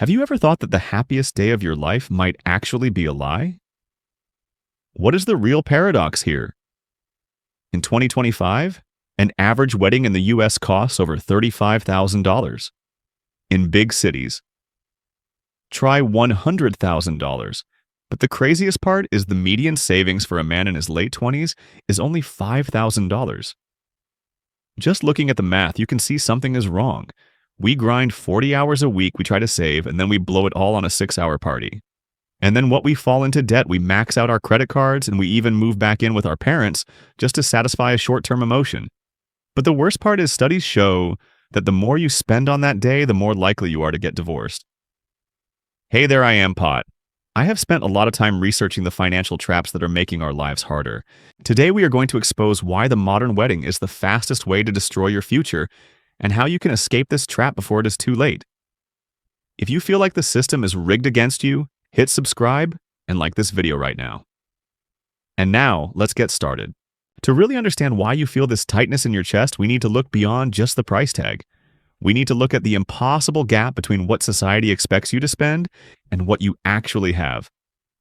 Have you ever thought that the happiest day of your life might actually be a lie? What is the real paradox here? In 2025, an average wedding in the US costs over $35,000. In big cities, try $100,000. But the craziest part is the median savings for a man in his late 20s is only $5,000. Just looking at the math, you can see something is wrong. We grind 40 hours a week, we try to save, and then we blow it all on a 6-hour party. And then what we fall into debt, we max out our credit cards, and we even move back in with our parents just to satisfy a short-term emotion. But the worst part is studies show that the more you spend on that day, the more likely you are to get divorced. Hey there, I am Pot. I have spent a lot of time researching the financial traps that are making our lives harder. Today we are going to expose why the modern wedding is the fastest way to destroy your future and how you can escape this trap before it is too late. If you feel like the system is rigged against you, hit subscribe and like this video right now. And now, let's get started. To really understand why you feel this tightness in your chest, we need to look beyond just the price tag. We need to look at the impossible gap between what society expects you to spend and what you actually have.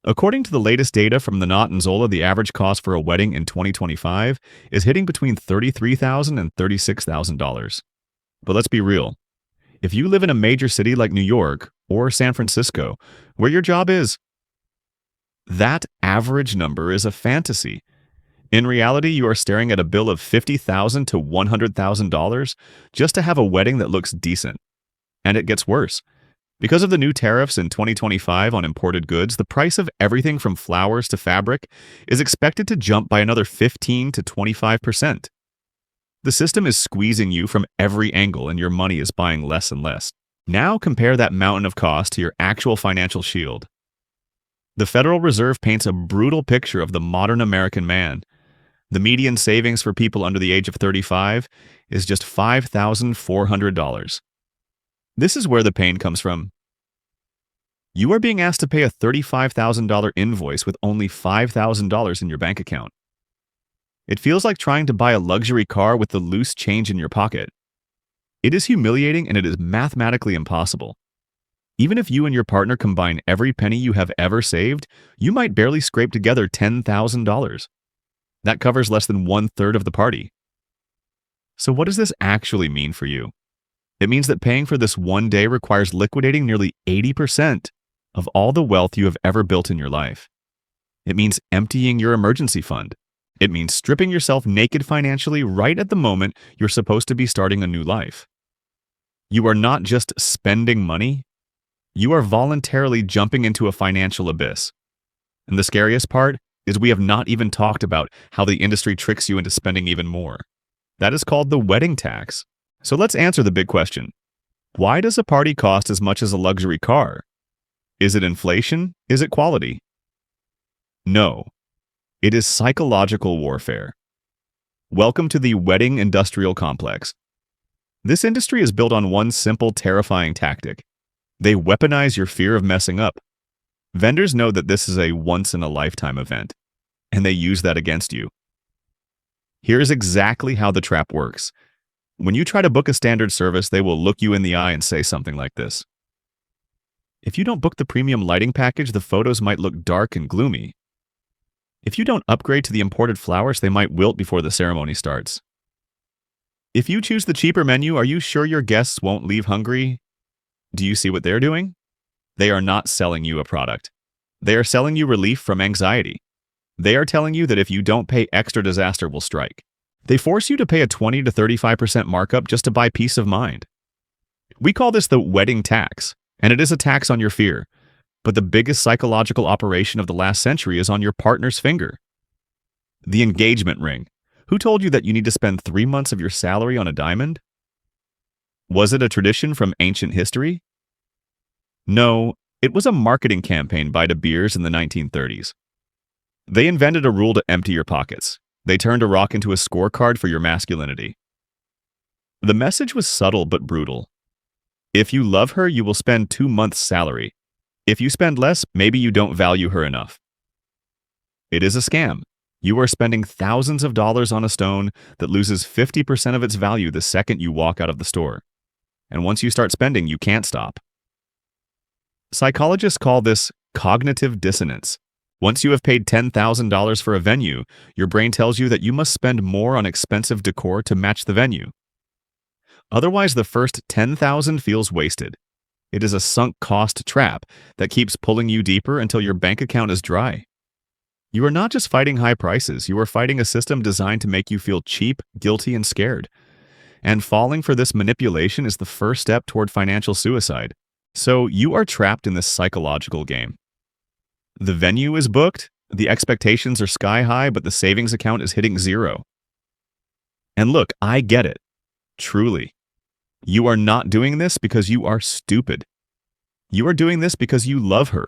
According to the latest data from the Knot and Zola, the average cost for a wedding in 2025 is hitting between $33,000 and $36,000. But let's be real. If you live in a major city like New York or San Francisco, where your job is, that average number is a fantasy. In reality, you are staring at a bill of $50,000 to $100,000 just to have a wedding that looks decent. And it gets worse. Because of the new tariffs in 2025 on imported goods, the price of everything from flowers to fabric is expected to jump by another 15 to 25%. The system is squeezing you from every angle and your money is buying less and less. Now compare that mountain of cost to your actual financial shield. The Federal Reserve paints a brutal picture of the modern American man. The median savings for people under the age of 35 is just $5,400. This is where the pain comes from. You are being asked to pay a $35,000 invoice with only $5,000 in your bank account. It feels like trying to buy a luxury car with the loose change in your pocket. It is humiliating and it is mathematically impossible. Even if you and your partner combine every penny you have ever saved, you might barely scrape together $10,000. That covers less than 1/3 of the party. So what does this actually mean for you? It means that paying for this one day requires liquidating nearly 80% of all the wealth you have ever built in your life. It means emptying your emergency fund. It means stripping yourself naked financially right at the moment you're supposed to be starting a new life. You are not just spending money, you are voluntarily jumping into a financial abyss. And the scariest part is we have not even talked about how the industry tricks you into spending even more. That is called the wedding tax. So let's answer the big question. Why does a party cost as much as a luxury car? Is it inflation? Is it quality? No. It is psychological warfare. Welcome to the wedding industrial complex. This industry is built on one simple, terrifying tactic. They weaponize your fear of messing up. Vendors know that this is a once-in-a-lifetime event, and they use that against you. Here's exactly how the trap works. When you try to book a standard service, they will look you in the eye and say something like this. If you don't book the premium lighting package, the photos might look dark and gloomy. If you don't upgrade to the imported flowers, they might wilt before the ceremony starts. If you choose the cheaper menu, are you sure your guests won't leave hungry? Do you see what they're doing? They are not selling you a product. They are selling you relief from anxiety. They are telling you that if you don't pay extra, disaster will strike. They force you to pay a 20 to 35% markup just to buy peace of mind. We call this the wedding tax, and it is a tax on your fear. But the biggest psychological operation of the last century is on your partner's finger. The engagement ring. Who told you that you need to spend 3 months of your salary on a diamond? Was it a tradition from ancient history? No, it was a marketing campaign by De Beers in the 1930s. They invented a rule to empty your pockets. They turned a rock into a scorecard for your masculinity. The message was subtle but brutal. If you love her, you will spend 2 months' salary. If you spend less, maybe you don't value her enough. It is a scam. You are spending thousands of dollars on a stone that loses 50% of its value the second you walk out of the store. And once you start spending, you can't stop. Psychologists call this cognitive dissonance. Once you have paid $10,000 for a venue, your brain tells you that you must spend more on expensive decor to match the venue. Otherwise, the first $10,000 feels wasted. It is a sunk cost trap that keeps pulling you deeper until your bank account is dry. You are not just fighting high prices, you are fighting a system designed to make you feel cheap, guilty, and scared. And falling for this manipulation is the first step toward financial suicide. So you are trapped in this psychological game. The venue is booked, the expectations are sky high, but the savings account is hitting zero. And look, I get it. Truly. You are not doing this because you are stupid. You are doing this because you love her.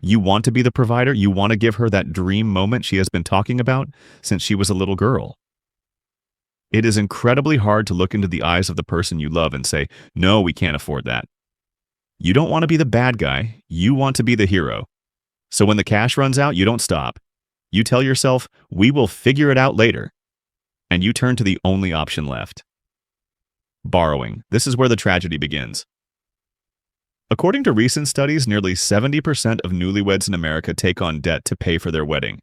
You want to be the provider. You want to give her that dream moment she has been talking about since she was a little girl. It is incredibly hard to look into the eyes of the person you love and say, no, we can't afford that. You don't want to be the bad guy. You want to be the hero. So when the cash runs out, you don't stop. You tell yourself, we will figure it out later. And you turn to the only option left. Borrowing. This is where the tragedy begins. According to recent studies, nearly 70% of newlyweds in America take on debt to pay for their wedding.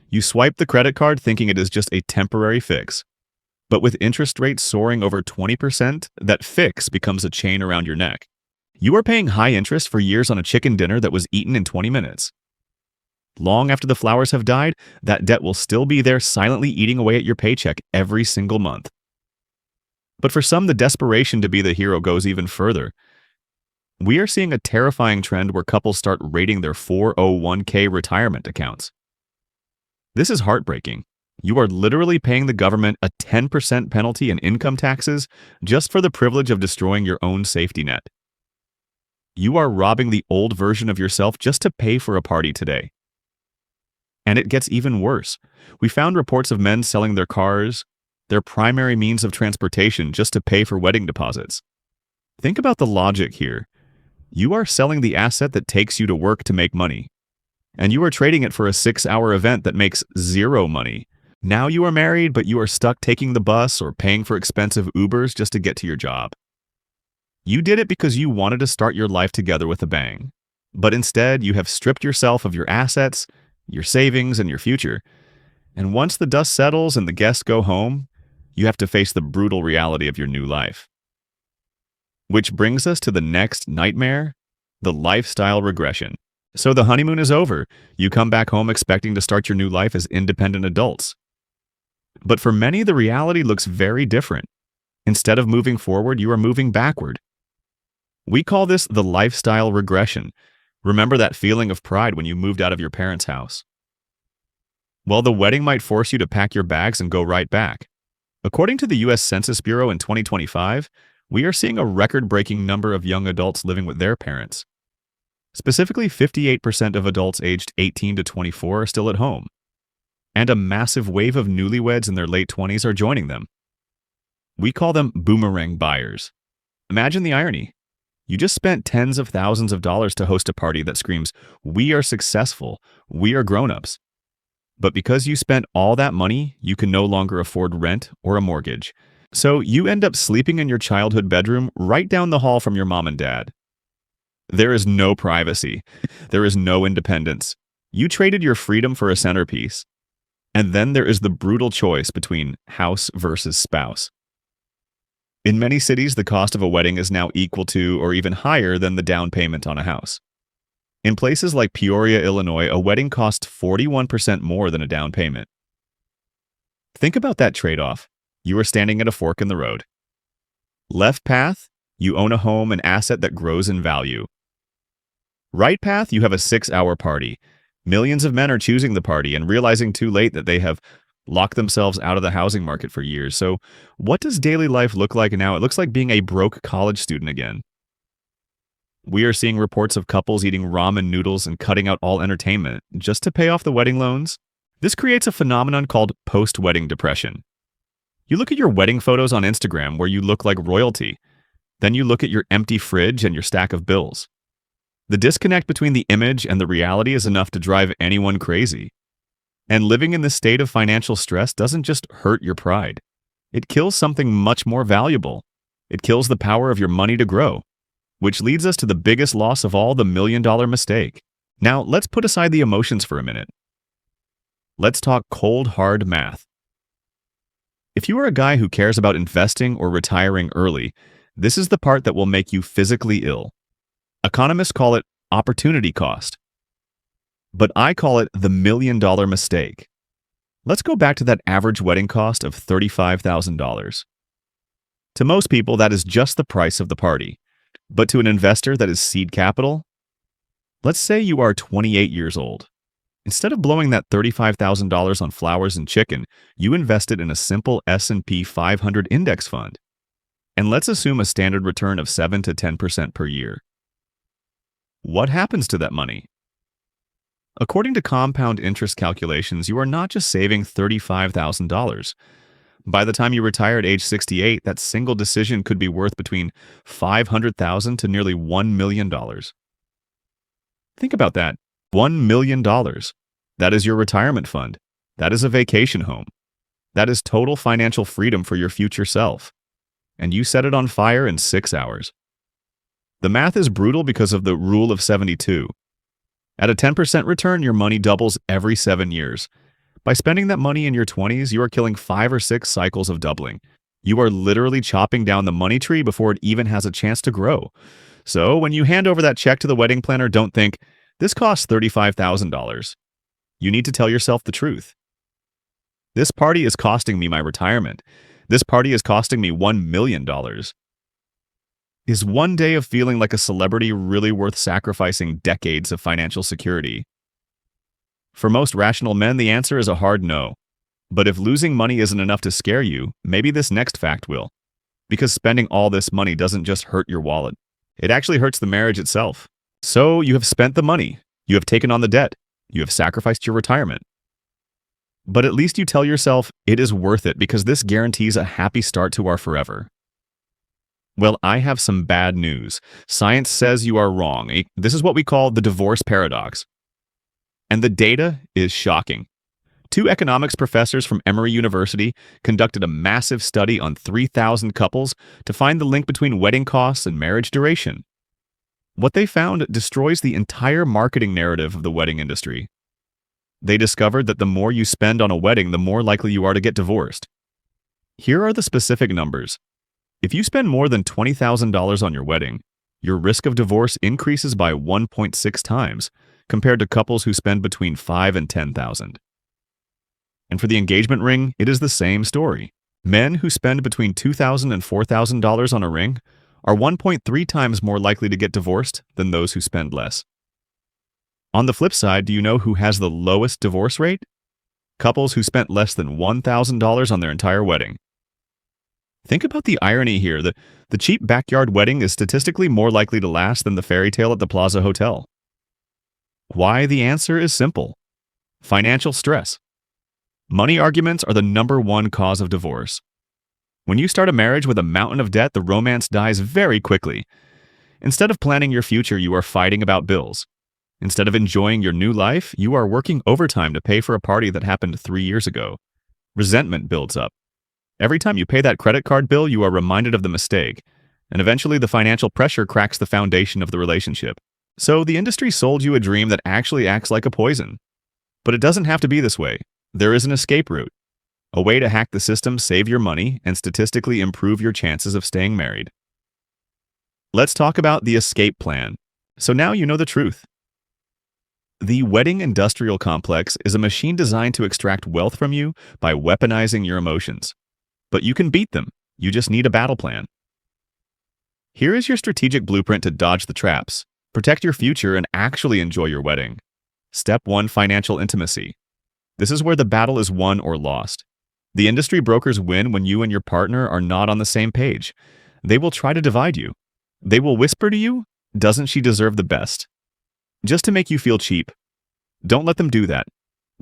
You swipe the credit card thinking it is just a temporary fix. But with interest rates soaring over 20%, that fix becomes a chain around your neck. You are paying high interest for years on a chicken dinner that was eaten in 20 minutes. Long after the flowers have died, that debt will still be there silently eating away at your paycheck every single month. But for some, the desperation to be the hero goes even further. We are seeing a terrifying trend where couples start raiding their 401k retirement accounts. This is heartbreaking. You are literally paying the government a 10% penalty in income taxes just for the privilege of destroying your own safety net. You are robbing the old version of yourself just to pay for a party today. And it gets even worse. We found reports of men selling their cars, their primary means of transportation, just to pay for wedding deposits. Think about the logic here. You are selling the asset that takes you to work to make money, and you are trading it for a 6-hour event that makes zero money. Now you are married, but you are stuck taking the bus or paying for expensive Ubers just to get to your job. You did it because you wanted to start your life together with a bang. But instead, you have stripped yourself of your assets, your savings, and your future. And once the dust settles and the guests go home, you have to face the brutal reality of your new life. Which brings us to the next nightmare, the lifestyle regression. So the honeymoon is over. You come back home expecting to start your new life as independent adults. But for many, the reality looks very different. Instead of moving forward, you are moving backward. We call this the lifestyle regression. Remember that feeling of pride when you moved out of your parents' house? Well, the wedding might force you to pack your bags and go right back. According to the U.S. Census Bureau in 2025, we are seeing a record-breaking number of young adults living with their parents. Specifically, 58% of adults aged 18 to 24 are still at home. And a massive wave of newlyweds in their late 20s are joining them. We call them boomerang buyers. Imagine the irony. You just spent tens of thousands of dollars to host a party that screams, "We are successful, we are grown-ups." But because you spent all that money, you can no longer afford rent or a mortgage. So you end up sleeping in your childhood bedroom right down the hall from your mom and dad. There is no privacy. There is no independence. You traded your freedom for a centerpiece. And then there is the brutal choice between house versus spouse. In many cities, the cost of a wedding is now equal to or even higher than the down payment on a house. In places like Peoria, Illinois, a wedding costs 41% more than a down payment. Think about that trade-off. You are standing at a fork in the road. Left path, you own a home, an asset that grows in value. Right path, you have a 6-hour party. Millions of men are choosing the party and realizing too late that they have locked themselves out of the housing market for years. So what does daily life look like now? It looks like being a broke college student again. We are seeing reports of couples eating ramen noodles and cutting out all entertainment just to pay off the wedding loans. This creates a phenomenon called post-wedding depression. You look at your wedding photos on Instagram where you look like royalty. Then you look at your empty fridge and your stack of bills. The disconnect between the image and the reality is enough to drive anyone crazy. And living in this state of financial stress doesn't just hurt your pride. It kills something much more valuable. It kills the power of your money to grow, which leads us to the biggest loss of all, the million-dollar mistake. Now, let's put aside the emotions for a minute. Let's talk cold, hard math. If you are a guy who cares about investing or retiring early, this is the part that will make you physically ill. Economists call it opportunity cost, but I call it the million-dollar mistake. Let's go back to that average wedding cost of $35,000. To most people, that is just the price of the party. But to an investor, that is seed capital. Let's say you are 28 years old. Instead of blowing that $35,000 on flowers and chicken, you invested in a simple S&P 500 index fund. And let's assume a standard return of 7 to 10% per year. What happens to that money? According to compound interest calculations, you are not just saving $35,000. By the time you retire at age 68, that single decision could be worth between $500,000 to nearly $1 million. Think about that. $1 million. That is your retirement fund. That is a vacation home. That is total financial freedom for your future self. And you set it on fire in 6 hours. The math is brutal because of the rule of 72. At a 10% return, your money doubles every 7 years. By spending that money in your 20s, you are killing 5 or 6 cycles of doubling. You are literally chopping down the money tree before it even has a chance to grow. So when you hand over that check to the wedding planner, don't think, this costs $35,000. You need to tell yourself the truth. This party is costing me my retirement. This party is costing me $1 million. Is one day of feeling like a celebrity really worth sacrificing decades of financial security? For most rational men, the answer is a hard no. But if losing money isn't enough to scare you, maybe this next fact will. Because spending all this money doesn't just hurt your wallet. It actually hurts the marriage itself. So you have spent the money. You have taken on the debt. You have sacrificed your retirement. But at least you tell yourself it is worth it because this guarantees a happy start to our forever. Well, I have some bad news. Science says you are wrong. This is what we call the divorce paradox. And the data is shocking. 2 economics professors from Emory University conducted a massive study on 3,000 couples to find the link between wedding costs and marriage duration. What they found destroys the entire marketing narrative of the wedding industry. They discovered that the more you spend on a wedding, the more likely you are to get divorced. Here are the specific numbers. If you spend more than $20,000 on your wedding, your risk of divorce increases by 1.6 times compared to couples who spend between $5,000 and $10,000. And for the engagement ring, it is the same story. Men who spend between $2,000 and $4,000 on a ring are 1.3 times more likely to get divorced than those who spend less. On the flip side, do you know who has the lowest divorce rate? Couples who spent less than $1,000 on their entire wedding. Think about the irony here. The cheap backyard wedding is statistically more likely to last than the fairy tale at the Plaza Hotel. Why? The answer is simple. Financial stress. Money arguments are the #1 cause of divorce. When you start a marriage with a mountain of debt, the romance dies very quickly. Instead of planning your future, you are fighting about bills. Instead of enjoying your new life, you are working overtime to pay for a party that happened 3 years ago. Resentment builds up. Every time you pay that credit card bill, you are reminded of the mistake, and eventually the financial pressure cracks the foundation of the relationship. So the industry sold you a dream that actually acts like a poison. But it doesn't have to be this way. There is an escape route. A way to hack the system, save your money, and statistically improve your chances of staying married. Let's talk about the escape plan. So now you know the truth. The wedding industrial complex is a machine designed to extract wealth from you by weaponizing your emotions. But you can beat them. You just need a battle plan. Here is your strategic blueprint to dodge the traps, protect your future, and actually enjoy your wedding. Step 1: financial intimacy. This is where the battle is won or lost. The industry brokers win when you and your partner are not on the same page. They will try to divide you. They will whisper to you, "Doesn't she deserve the best?" Just to make you feel cheap. Don't let them do that.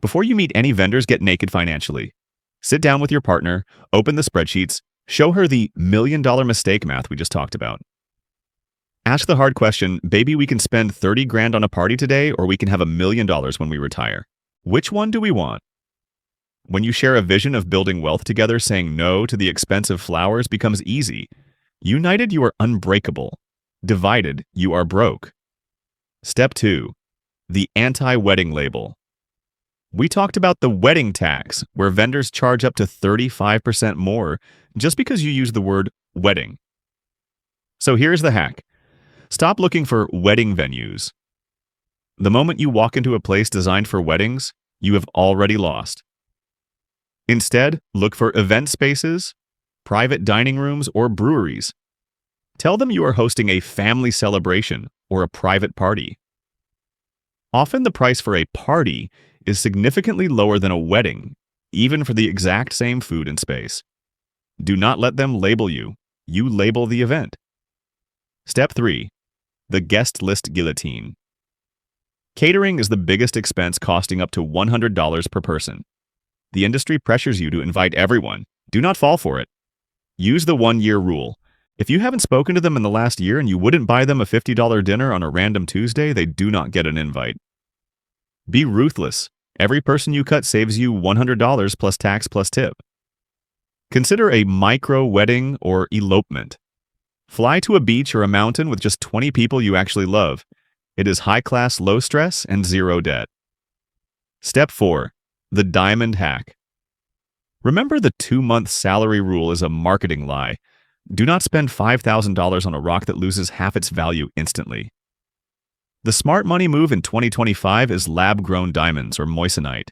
Before you meet any vendors, get naked financially. Sit down with your partner, open the spreadsheets, show her the million-dollar mistake math we just talked about. Ask the hard question, "Baby, we can spend 30 grand on a party today, or we can have $1 million when we retire. Which one do we want?" When you share a vision of building wealth together, saying no to the expensive flowers becomes easy. United, you are unbreakable. Divided, you are broke. Step 2. The anti-wedding label. We talked about the wedding tax, where vendors charge up to 35% more just because you use the word wedding. So here's the hack. Stop looking for wedding venues. The moment you walk into a place designed for weddings, you have already lost. Instead, look for event spaces, private dining rooms, or breweries. Tell them you are hosting a family celebration or a private party. Often the price for a party is significantly lower than a wedding, even for the exact same food and space. Do not let them label you. You label the event. Step 3. The guest list guillotine. Catering is the biggest expense, costing up to $100 per person. The industry pressures you to invite everyone. Do not fall for it. Use the 1-year rule. If you haven't spoken to them in the last year and you wouldn't buy them a $50 dinner on a random Tuesday, they do not get an invite. Be ruthless. Every person you cut saves you $100 plus tax plus tip. Consider a micro wedding or elopement. Fly to a beach or a mountain with just 20 people you actually love. It is high class, low stress, and zero debt. Step 4. The diamond hack. Remember, the 2-month salary rule is a marketing lie. Do not spend $5,000 on a rock that loses half its value instantly. The smart money move in 2025 is lab-grown diamonds, or moissanite.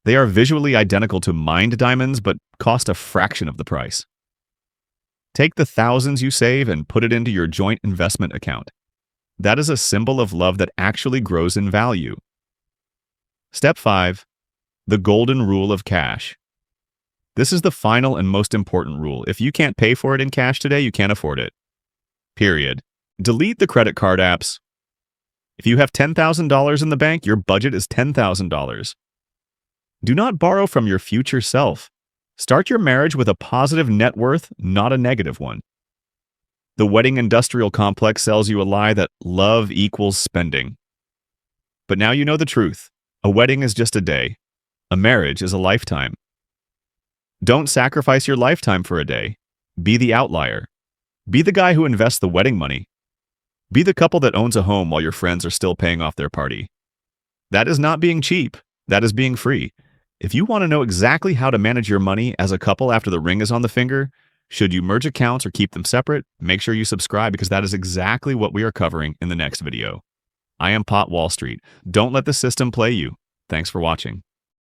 They are visually identical to mined diamonds, but cost a fraction of the price. Take the thousands you save and put it into your joint investment account. That is a symbol of love that actually grows in value. Step 5. The golden rule of cash. This is the final and most important rule. If you can't pay for it in cash today, you can't afford it. Period. Delete the credit card apps. If you have $10,000 in the bank, your budget is $10,000. Do not borrow from your future self. Start your marriage with a positive net worth, not a negative one. The wedding industrial complex sells you a lie that love equals spending. But now you know the truth. A wedding is just a day. A marriage is a lifetime. Don't sacrifice your lifetime for a day. Be the outlier. Be the guy who invests the wedding money. Be the couple that owns a home while your friends are still paying off their party. That is not being cheap. That is being free. If you want to know exactly how to manage your money as a couple after the ring is on the finger, should you merge accounts or keep them separate, make sure you subscribe, because that is exactly what we are covering in the next video. I am Pot Wall Street. Don't let the system play you. Thanks for watching.